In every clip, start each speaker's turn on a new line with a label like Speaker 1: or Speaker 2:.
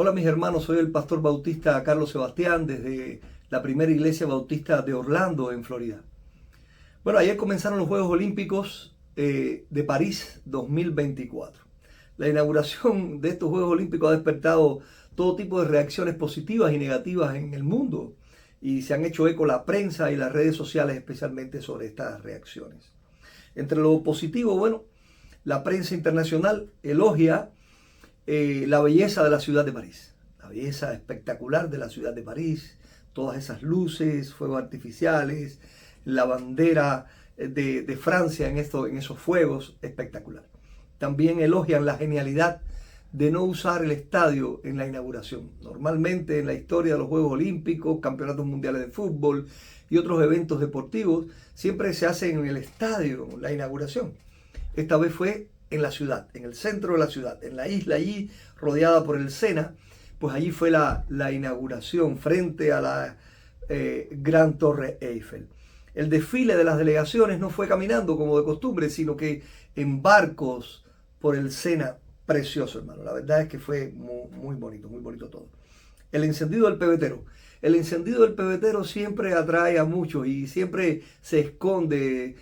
Speaker 1: Hola mis hermanos, soy el pastor bautista Carlos Sebastián desde la primera iglesia bautista de Orlando, en Florida. Bueno, ayer comenzaron los Juegos Olímpicos de París 2024. La inauguración de estos Juegos Olímpicos ha despertado todo tipo de reacciones positivas y negativas en el mundo y se han hecho eco la prensa y las redes sociales especialmente sobre estas reacciones. Entre lo positivo, bueno, la prensa internacional elogia la belleza de la ciudad de París, la belleza espectacular de la ciudad de París, todas esas luces, fuegos artificiales, la bandera de Francia en esos fuegos, espectacular. También elogian la genialidad de no usar el estadio en la inauguración. Normalmente en la historia de los Juegos Olímpicos, campeonatos mundiales de fútbol y otros eventos deportivos, siempre se hace en el estadio la inauguración. Esta vez fue en la ciudad, en el centro de la ciudad, en la isla allí rodeada por el Sena, pues allí fue la inauguración frente a la Gran Torre Eiffel. El desfile de las delegaciones no fue caminando como de costumbre, sino que en barcos por el Sena. Precioso, hermano. La verdad es que fue muy bonito todo. El encendido del pebetero. El encendido del pebetero siempre atrae a muchos y siempre se esconde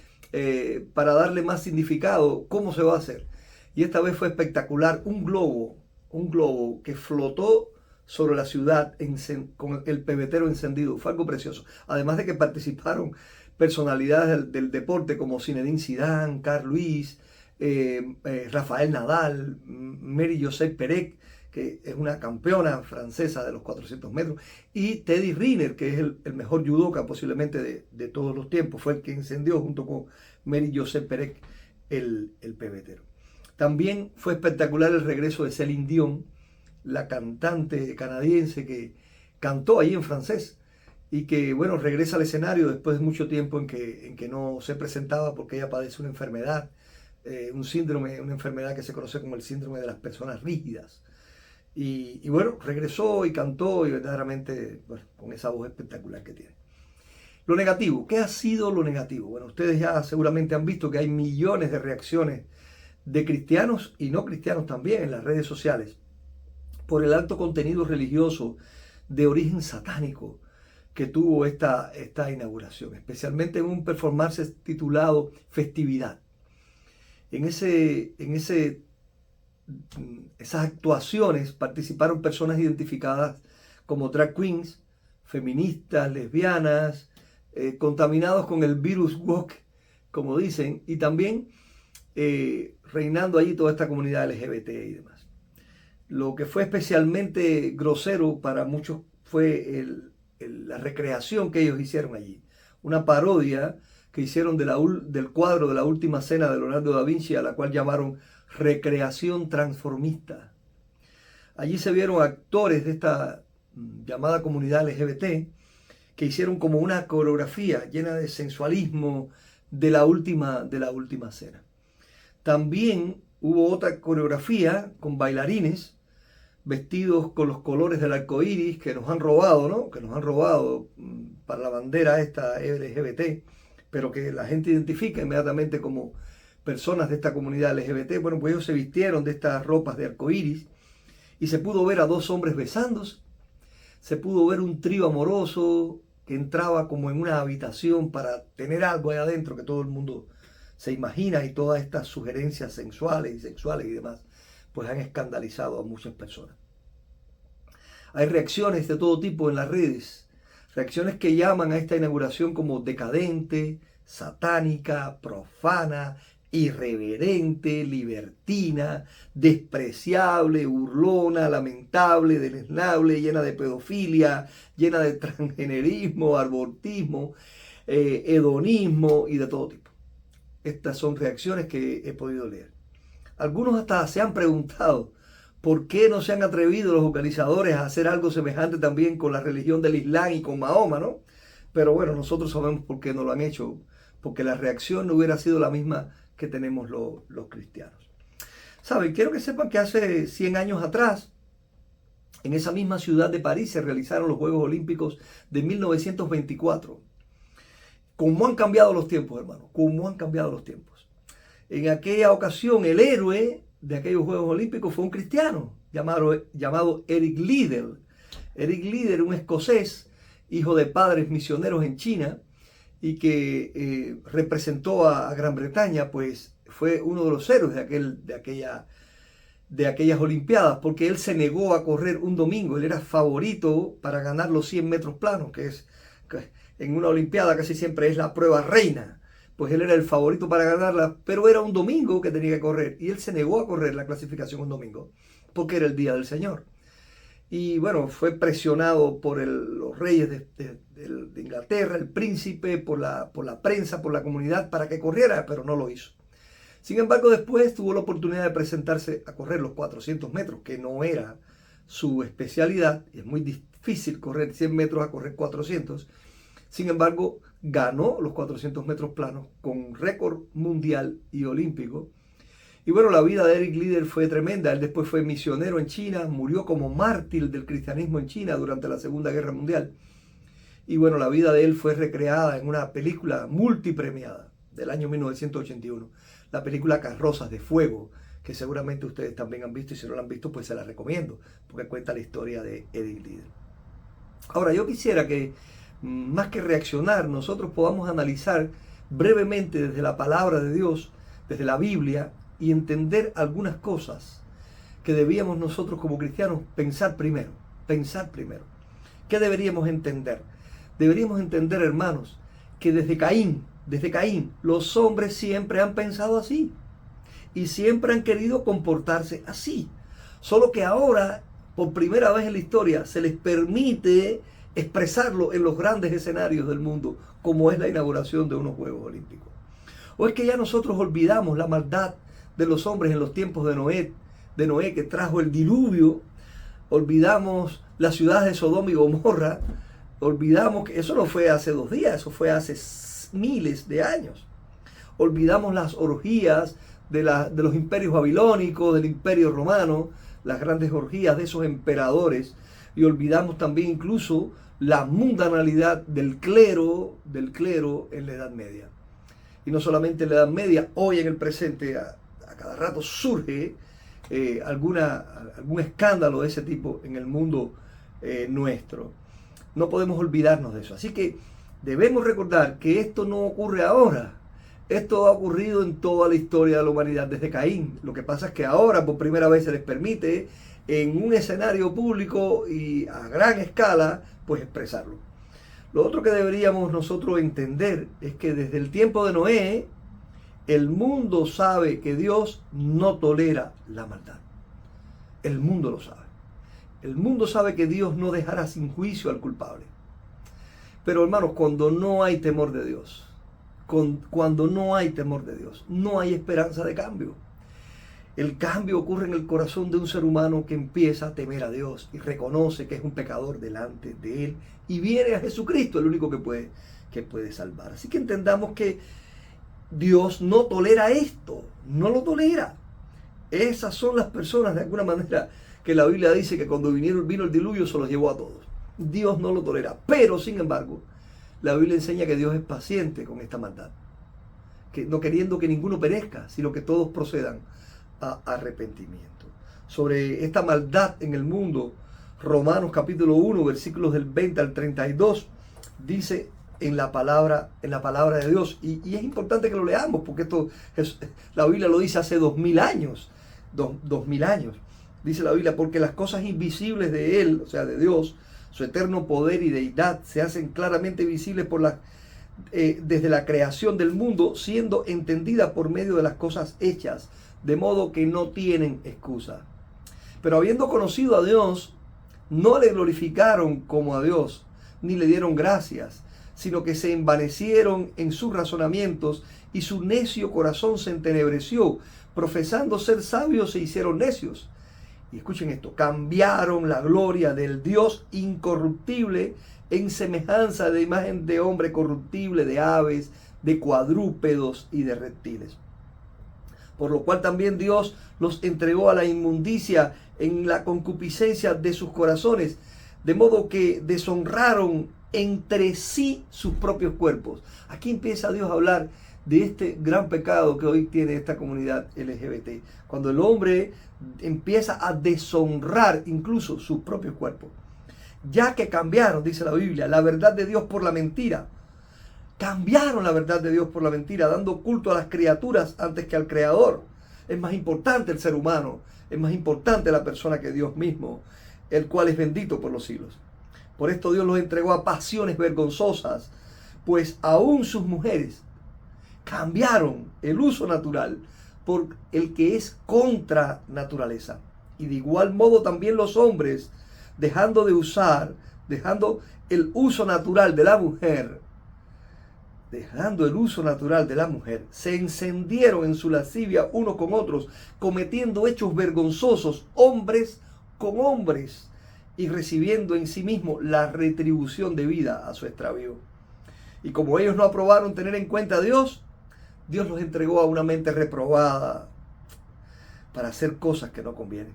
Speaker 1: para darle más significado cómo se va a hacer. Y esta vez fue espectacular. Un globo que flotó sobre la ciudad con el pebetero encendido. Fue algo precioso. Además de que participaron personalidades del deporte como Zinedine Zidane, Carl Lewis, Rafael Nadal, Marie-José Pérez, que es una campeona francesa de los 400 metros, y Teddy Riner, que es el mejor judoka posiblemente de todos los tiempos, fue el que encendió junto con Marie-José Pérez el pebetero. También fue espectacular el regreso de Céline Dion, la cantante canadiense que cantó ahí en francés y que, bueno, regresa al escenario después de mucho tiempo en que no se presentaba porque ella padece una enfermedad, un síndrome, una enfermedad que se conoce como el síndrome de las personas rígidas. Y bueno, regresó y cantó y verdaderamente, bueno, con esa voz espectacular que tiene. Lo negativo, ¿qué ha sido lo negativo? Bueno, ustedes ya seguramente han visto que hay millones de reacciones de cristianos y no cristianos también en las redes sociales por el alto contenido religioso de origen satánico que tuvo esta inauguración, especialmente en un performance titulado Festividad. En esas actuaciones participaron personas identificadas como drag queens, feministas, lesbianas, contaminados con el virus woke, como dicen, y también reinando allí toda esta comunidad LGBT y demás. Lo que fue especialmente grosero para muchos fue la recreación que ellos hicieron allí. Una parodia que hicieron del cuadro de la Última Cena de Leonardo da Vinci, a la cual llamaron recreación transformista. Allí se vieron actores de esta llamada comunidad LGBT que hicieron como una coreografía llena de sensualismo de la última cena. También hubo otra coreografía con bailarines vestidos con los colores del arco iris que nos han robado, ¿no? Que nos han robado para la bandera esta LGBT, pero que la gente identifica inmediatamente como personas de esta comunidad LGBT. Bueno, pues ellos se vistieron de estas ropas de arco iris y se pudo ver a dos hombres besándose, se pudo ver un trío amoroso que entraba como en una habitación para tener algo ahí adentro que todo el mundo se imagina, y todas estas sugerencias sexuales y demás pues han escandalizado a muchas personas. Hay reacciones de todo tipo en las redes, reacciones que llaman a esta inauguración como decadente, satánica, profana, irreverente, libertina, despreciable, burlona, lamentable, deleznable, llena de pedofilia, llena de transgenerismo, abortismo, hedonismo y de todo tipo. Estas son reacciones que he podido leer. Algunos hasta se han preguntado por qué no se han atrevido los organizadores a hacer algo semejante también con la religión del Islam y con Mahoma, ¿no? Pero bueno, nosotros sabemos por qué no lo han hecho, porque la reacción no hubiera sido la misma que tenemos los cristianos. ¿Saben? Quiero que sepan que hace 100 años atrás, en esa misma ciudad de París, se realizaron los Juegos Olímpicos de 1924. ¿Cómo han cambiado los tiempos, hermano? ¿Cómo han cambiado los tiempos? En aquella ocasión, el héroe de aquellos Juegos Olímpicos fue un cristiano llamado Eric Liddell. Eric Liddell, un escocés, hijo de padres misioneros en China, y que representó a Gran Bretaña, pues fue uno de los héroes de aquellas Olimpiadas, porque él se negó a correr un domingo. Él era favorito para ganar los 100 metros planos, que en una Olimpiada casi siempre es la prueba reina. Pues él era el favorito para ganarla, pero era un domingo que tenía que correr, y él se negó a correr la clasificación un domingo, porque era el día del Señor. Y bueno, fue presionado por los reyes de Inglaterra, el príncipe, por la prensa, por la comunidad, para que corriera, pero no lo hizo. Sin embargo, después tuvo la oportunidad de presentarse a correr los 400 metros, que no era su especialidad, y es muy difícil correr 100 metros a correr 400. Sin embargo, ganó los 400 metros planos con récord mundial y olímpico. Y bueno, la vida de Eric Liddell fue tremenda. Él después fue misionero en China, murió como mártir del cristianismo en China durante la Segunda Guerra Mundial. Y bueno, la vida de él fue recreada en una película multipremiada del año 1981, la película Carrozas de Fuego, que seguramente ustedes también han visto, y si no la han visto, pues se la recomiendo, porque cuenta la historia de Eric Liddell. Ahora, yo quisiera que, más que reaccionar, nosotros podamos analizar brevemente desde la palabra de Dios, desde la Biblia, y entender algunas cosas que debíamos nosotros como cristianos pensar primero. ¿Qué deberíamos entender? Deberíamos entender, hermanos, que desde Caín, los hombres siempre han pensado así y siempre han querido comportarse así. Solo que ahora, por primera vez en la historia, se les permite expresarlo en los grandes escenarios del mundo, como es la inauguración de unos Juegos Olímpicos. ¿O es que ya nosotros olvidamos la maldad de los hombres en los tiempos de Noé que trajo el diluvio? Olvidamos las ciudades de Sodoma y Gomorra. Olvidamos que eso no fue hace 2 días, eso fue hace miles de años. Olvidamos las orgías de los imperios babilónicos, del imperio romano, las grandes orgías de esos emperadores, y olvidamos también incluso la mundanalidad del clero en la Edad Media. Y no solamente en la Edad Media, hoy en el presente a cada rato surge algún escándalo de ese tipo en el mundo nuestro. No podemos olvidarnos de eso. Así que debemos recordar que esto no ocurre ahora. Esto ha ocurrido en toda la historia de la humanidad desde Caín. Lo que pasa es que ahora por primera vez se les permite en un escenario público y a gran escala, pues expresarlo. Lo otro que deberíamos nosotros entender es que desde el tiempo de Noé, el mundo sabe que Dios no tolera la maldad. El mundo lo sabe. El mundo sabe que Dios no dejará sin juicio al culpable. Pero hermanos, cuando no hay temor de Dios, no hay esperanza de cambio. El cambio ocurre en el corazón de un ser humano que empieza a temer a Dios y reconoce que es un pecador delante de Él y viene a Jesucristo, el único que puede salvar. Así que entendamos que Dios no tolera esto, no lo tolera. Esas son las personas, de alguna manera, que la Biblia dice que cuando vino el diluvio se los llevó a todos. Dios no lo tolera, pero sin embargo, la Biblia enseña que Dios es paciente con esta maldad, que no queriendo que ninguno perezca, sino que todos procedan a arrepentimiento. Sobre esta maldad en el mundo, Romanos capítulo 1, versículos del 20 al 32, dice en la palabra de Dios, y es importante que lo leamos, porque la Biblia lo dice hace 2000 años, 2000 años. Dice la Biblia, porque las cosas invisibles de Él, o sea, de Dios, su eterno poder y deidad, se hacen claramente visibles desde la creación del mundo, siendo entendidas por medio de las cosas hechas, de modo que no tienen excusa. Pero habiendo conocido a Dios, no le glorificaron como a Dios, ni le dieron gracias, sino que se envanecieron en sus razonamientos, y su necio corazón se entenebreció. Profesando ser sabios, se hicieron necios. Y escuchen esto, cambiaron la gloria del Dios incorruptible en semejanza de imagen de hombre corruptible, de aves, de cuadrúpedos y de reptiles. Por lo cual también Dios los entregó a la inmundicia en la concupiscencia de sus corazones, de modo que deshonraron entre sí sus propios cuerpos. Aquí empieza Dios a hablar de este gran pecado que hoy tiene esta comunidad LGBT. Cuando el hombre empieza a deshonrar incluso su propio cuerpo. Ya que cambiaron, dice la Biblia, la verdad de Dios por la mentira. Cambiaron la verdad de Dios por la mentira, dando culto a las criaturas antes que al Creador. Es más importante el ser humano, es más importante la persona que Dios mismo, el cual es bendito por los siglos. Por esto Dios los entregó a pasiones vergonzosas, pues aún sus mujeres cambiaron el uso natural por el que es contra naturaleza. Y de igual modo también los hombres, dejando el uso natural de la mujer, se encendieron en su lascivia unos con otros, cometiendo hechos vergonzosos, hombres con hombres, y recibiendo en sí mismo la retribución debida a su extravío. Y como ellos no aprobaron tener en cuenta a Dios, Dios los entregó a una mente reprobada para hacer cosas que no convienen,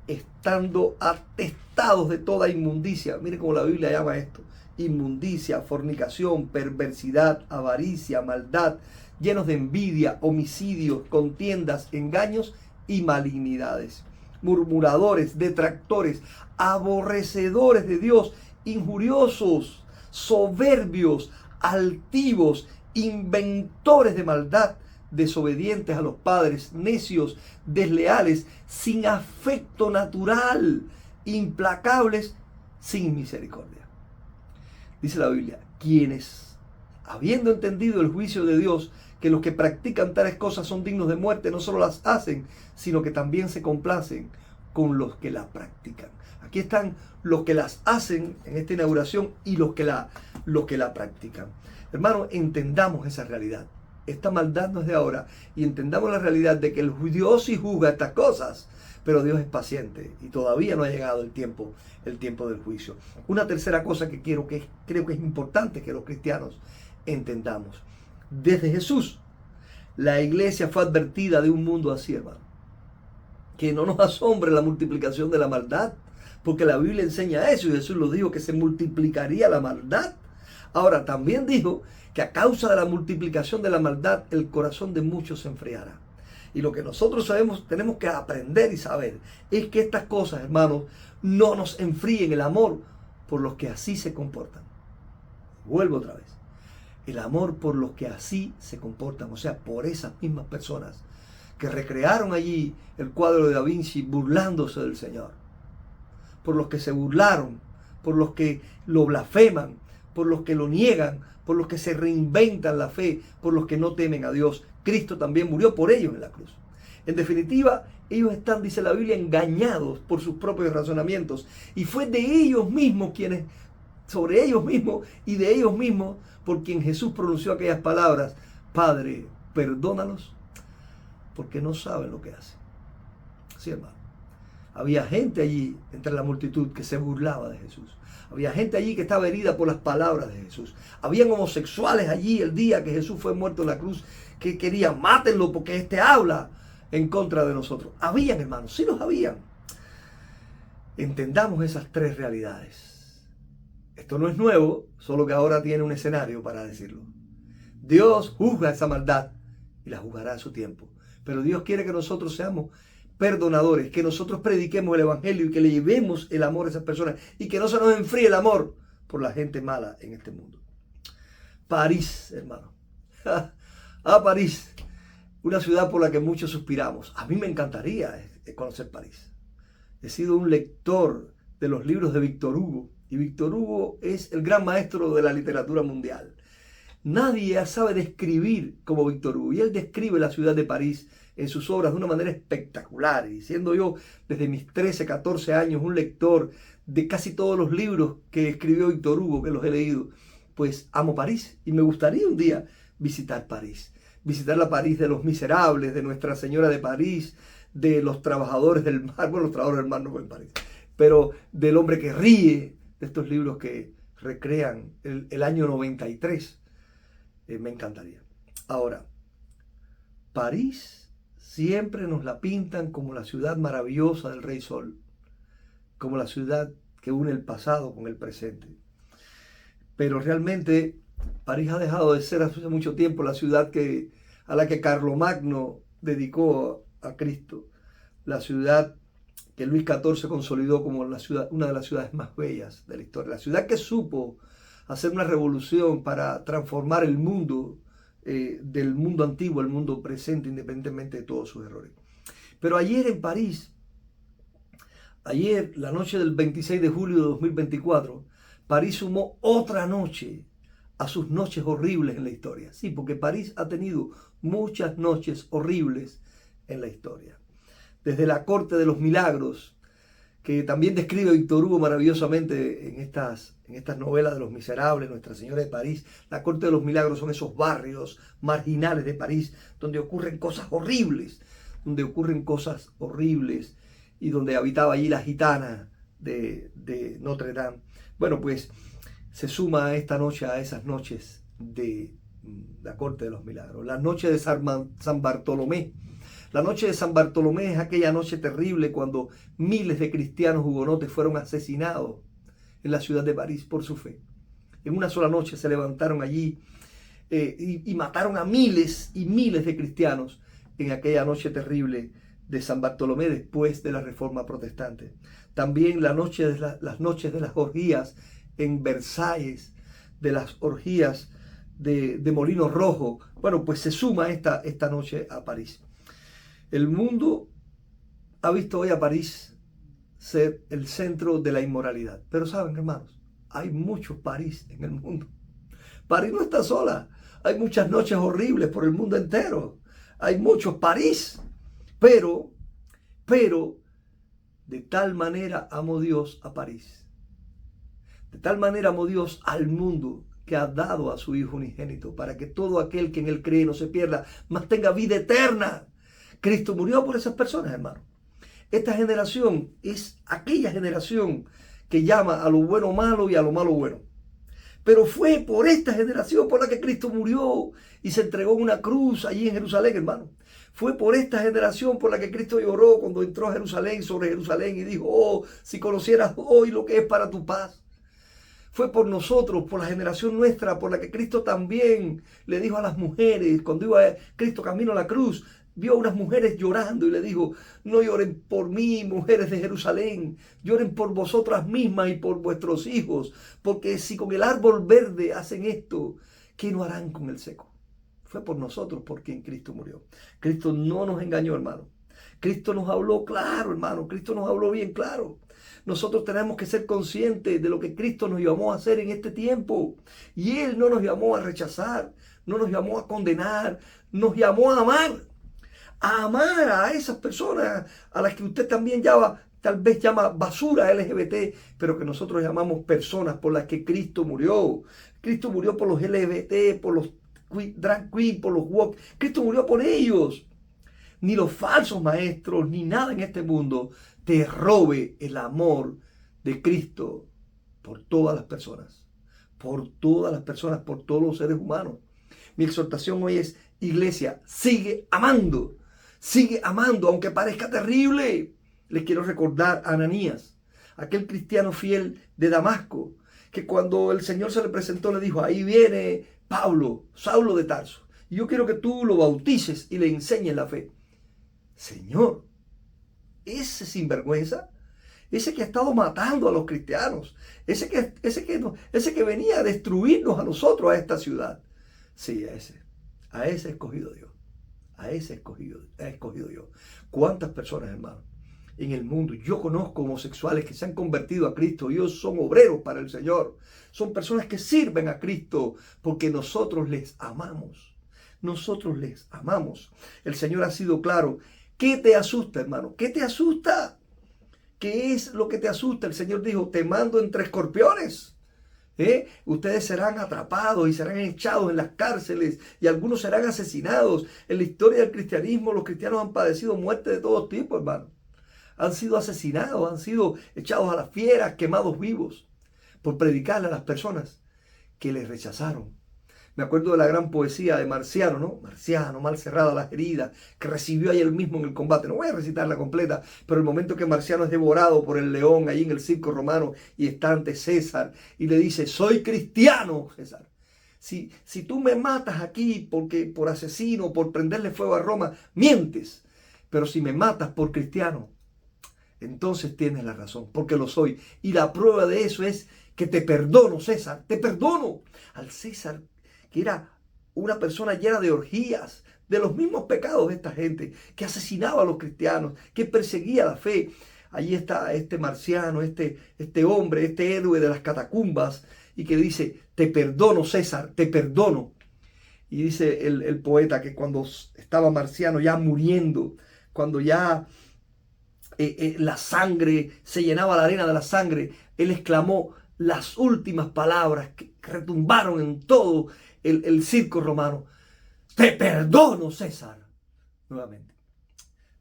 Speaker 1: estando atestados de toda inmundicia. Miren cómo la Biblia llama esto: inmundicia, fornicación, perversidad, avaricia, maldad, llenos de envidia, homicidios, contiendas, engaños y malignidades, murmuradores, detractores, aborrecedores de Dios, injuriosos, soberbios, altivos, inventores de maldad, desobedientes a los padres, necios, desleales, sin afecto natural, implacables, sin misericordia. Dice la Biblia, quienes, habiendo entendido el juicio de Dios, que los que practican tales cosas son dignos de muerte, no solo las hacen, sino que también se complacen con los que la practican. Aquí están los que las hacen en esta inauguración y los que la practican. Hermano, entendamos esa realidad. Esta maldad no es de ahora, y entendamos la realidad de que Dios sí juzga estas cosas, pero Dios es paciente y todavía no ha llegado el tiempo del juicio. Una tercera cosa que creo que es importante que los cristianos entendamos. Desde Jesús, la iglesia fue advertida de un mundo así, hermano. Que no nos asombre la multiplicación de la maldad, porque la Biblia enseña eso y Jesús lo dijo, que se multiplicaría la maldad. Ahora, también dijo que a causa de la multiplicación de la maldad, el corazón de muchos se enfriará. Y lo que nosotros tenemos que aprender y saber es que estas cosas, hermanos, no nos enfríen el amor por los que así se comportan. Vuelvo otra vez. El amor por los que así se comportan, o sea, por esas mismas personas que recrearon allí el cuadro de Da Vinci burlándose del Señor. Por los que se burlaron, por los que lo blasfeman, por los que lo niegan, por los que se reinventan la fe, por los que no temen a Dios. Cristo también murió por ellos en la cruz. En definitiva, ellos están, dice la Biblia, engañados por sus propios razonamientos. Y fue de ellos mismos sobre ellos mismos y de ellos mismos, por quien Jesús pronunció aquellas palabras: Padre, perdónalos, porque no saben lo que hacen. Sí, hermano. Había gente allí entre la multitud que se burlaba de Jesús. Había gente allí que estaba herida por las palabras de Jesús. Habían homosexuales allí el día que Jesús fue muerto en la cruz que querían: mátenlo porque este habla en contra de nosotros. Habían, hermanos, sí los habían. Entendamos esas tres realidades. Esto no es nuevo, solo que ahora tiene un escenario para decirlo. Dios juzga esa maldad y la juzgará a su tiempo. Pero Dios quiere que nosotros seamos perdonadores, que nosotros prediquemos el evangelio y que le llevemos el amor a esas personas y que no se nos enfríe el amor por la gente mala en este mundo. París, hermano. París, una ciudad por la que muchos suspiramos. A mí me encantaría conocer París. He sido un lector de los libros de Víctor Hugo, y Víctor Hugo es el gran maestro de la literatura mundial. Nadie sabe describir como Víctor Hugo, y él describe la ciudad de París en sus obras de una manera espectacular. Y siendo yo desde mis 13, 14 años un lector de casi todos los libros que escribió Víctor Hugo, que los he leído, pues amo París y me gustaría un día visitar París. Visitar la París de los miserables, de Nuestra Señora de París, de los trabajadores del mar. Bueno, los trabajadores del mar no fue en París, pero del hombre que ríe, de estos libros que recrean el año 93. Me encantaría. Ahora, París siempre nos la pintan como la ciudad maravillosa del Rey Sol, como la ciudad que une el pasado con el presente. Pero realmente París ha dejado de ser hace mucho tiempo la ciudad a la que Carlomagno dedicó a Cristo, la ciudad que Luis XIV consolidó como una de las ciudades más bellas de la historia, la ciudad que supo hacer una revolución para transformar el mundo, del mundo antiguo al mundo presente, independientemente de todos sus errores. Pero ayer en París, la noche del 26 de julio de 2024, París sumó otra noche a sus noches horribles en la historia. Sí, porque París ha tenido muchas noches horribles en la historia. Desde la Corte de los Milagros, que también describe Víctor Hugo maravillosamente en estas novelas de Los Miserables, Nuestra Señora de París. La Corte de los Milagros son esos barrios marginales de París donde ocurren cosas horribles, y donde habitaba allí la gitana de Notre Dame. Bueno, pues se suma esta noche a esas noches de la Corte de los Milagros. La noche de San Bartolomé. La noche de San Bartolomé es aquella noche terrible cuando miles de cristianos hugonotes fueron asesinados en la ciudad de París por su fe. En una sola noche se levantaron allí y mataron a miles y miles de cristianos en aquella noche terrible de San Bartolomé después de la Reforma Protestante. También las noches de las orgías en Versalles, de las orgías de Molino Rojo. Bueno, pues se suma esta noche a París. El mundo ha visto hoy a París ser el centro de la inmoralidad. Pero saben, hermanos, hay muchos París en el mundo. París no está sola. Hay muchas noches horribles por el mundo entero. Hay muchos París. Pero, de tal manera amó Dios a París. De tal manera amó Dios al mundo que ha dado a su Hijo unigénito para que todo aquel que en él cree no se pierda, mas tenga vida eterna. Cristo murió por esas personas, hermano. Esta generación es aquella generación que llama a lo bueno malo y a lo malo bueno. Pero fue por esta generación por la que Cristo murió y se entregó en una cruz allí en Jerusalén, hermano. Fue por esta generación por la que Cristo lloró cuando entró a Jerusalén, sobre Jerusalén, y dijo: oh, si conocieras hoy lo que es para tu paz. Fue por nosotros, por la generación nuestra, por la que Cristo también le dijo a las mujeres, cuando iba Cristo camino a la cruz, vio a unas mujeres llorando y le dijo: no lloren por mí, mujeres de Jerusalén, lloren por vosotras mismas y por vuestros hijos, porque si con el árbol verde hacen esto, ¿qué no harán con el seco? Fue por nosotros por quien Cristo murió. Cristo no nos engañó, hermano. Cristo nos habló claro, hermano. Cristo nos habló bien claro. Nosotros tenemos que ser conscientes de lo que Cristo nos llamó a hacer en este tiempo. Y Él no nos llamó a rechazar, no nos llamó a condenar, nos llamó a amar. A amar a esas personas a las que usted también tal vez llama basura LGBT, pero que nosotros llamamos personas por las que Cristo murió. Cristo murió por los LGBT, por los drag queen, por los woke. Cristo murió por ellos. Ni los falsos maestros, ni nada en este mundo te robe el amor de Cristo por todas las personas. Por todas las personas, por todos los seres humanos. Mi exhortación hoy es: iglesia, sigue amando. Sigue amando, aunque parezca terrible. Les quiero recordar a Ananías, aquel cristiano fiel de Damasco, que cuando el Señor se le presentó le dijo: ahí viene Pablo, Saulo de Tarso, y yo quiero que tú lo bautices y le enseñes la fe. Señor, ese sinvergüenza, ese que ha estado matando a los cristianos, ese que venía a destruirnos a nosotros, a esta ciudad. Sí, a ese he escogido Dios. A ese he escogido Dios. ¿Cuántas personas, hermano, en el mundo? Yo conozco homosexuales que se han convertido a Cristo. Ellos son obreros para el Señor. Son personas que sirven a Cristo porque nosotros les amamos. Nosotros les amamos. El Señor ha sido claro. ¿Qué te asusta, hermano? ¿Qué te asusta? ¿Qué es lo que te asusta? El Señor dijo: te mando entre escorpiones. Ustedes serán atrapados y serán echados en las cárceles y algunos serán asesinados. En la historia del cristianismo, los cristianos han padecido muerte de todo tipo, hermano. Han sido asesinados, han sido echados a las fieras, quemados vivos por predicarle a las personas que les rechazaron. Me acuerdo de la gran poesía de Marciano, ¿no? Marciano, mal cerradas las heridas, que recibió ayer mismo en el combate. No voy a recitarla completa, pero el momento que Marciano es devorado por el león ahí en el circo romano y está ante César y le dice: soy cristiano, César. Si tú me matas aquí por asesino, por prenderle fuego a Roma, mientes. Pero si me matas por cristiano, entonces tienes la razón, porque lo soy. Y la prueba de eso es que te perdono, César, te perdono. Al César, que era una persona llena de orgías, de los mismos pecados de esta gente, que asesinaba a los cristianos, que perseguía la fe. Allí está este marciano, este hombre, este héroe de las catacumbas, y que dice, te perdono, César, te perdono. Y dice el poeta que cuando estaba Marciano ya muriendo, cuando ya la sangre se llenaba la arena de la sangre, él exclamó las últimas palabras que retumbaron en todo el circo romano. Te perdono, César. Nuevamente.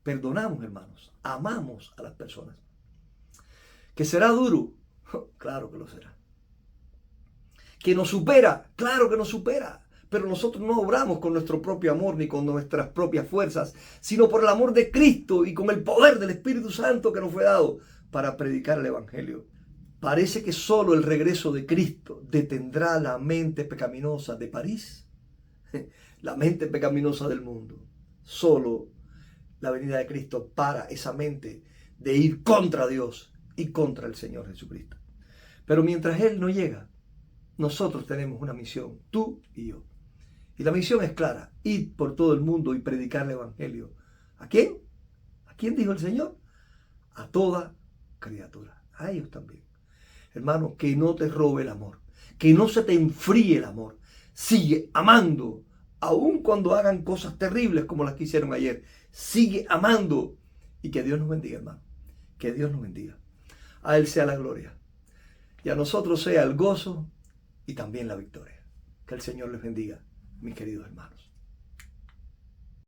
Speaker 1: Perdonamos, hermanos. Amamos a las personas. ¿Que será duro? Claro que lo será. ¿Que nos supera? Claro que nos supera. Pero nosotros no obramos con nuestro propio amor ni con nuestras propias fuerzas, sino por el amor de Cristo y con el poder del Espíritu Santo que nos fue dado para predicar el Evangelio. Parece que solo el regreso de Cristo detendrá la mente pecaminosa de París, la mente pecaminosa del mundo. Solo la venida de Cristo para esa mente de ir contra Dios y contra el Señor Jesucristo. Pero mientras Él no llega, nosotros tenemos una misión, tú y yo. Y la misión es clara, ir por todo el mundo y predicar el Evangelio. ¿A quién? ¿A quién dijo el Señor? A toda criatura, a ellos también. Hermano, que no te robe el amor, que no se te enfríe el amor. Sigue amando, aun cuando hagan cosas terribles como las que hicieron ayer. Sigue amando y que Dios nos bendiga, hermano. Que Dios nos bendiga. A Él sea la gloria y a nosotros sea el gozo y también la victoria. Que el Señor les bendiga, mis queridos hermanos.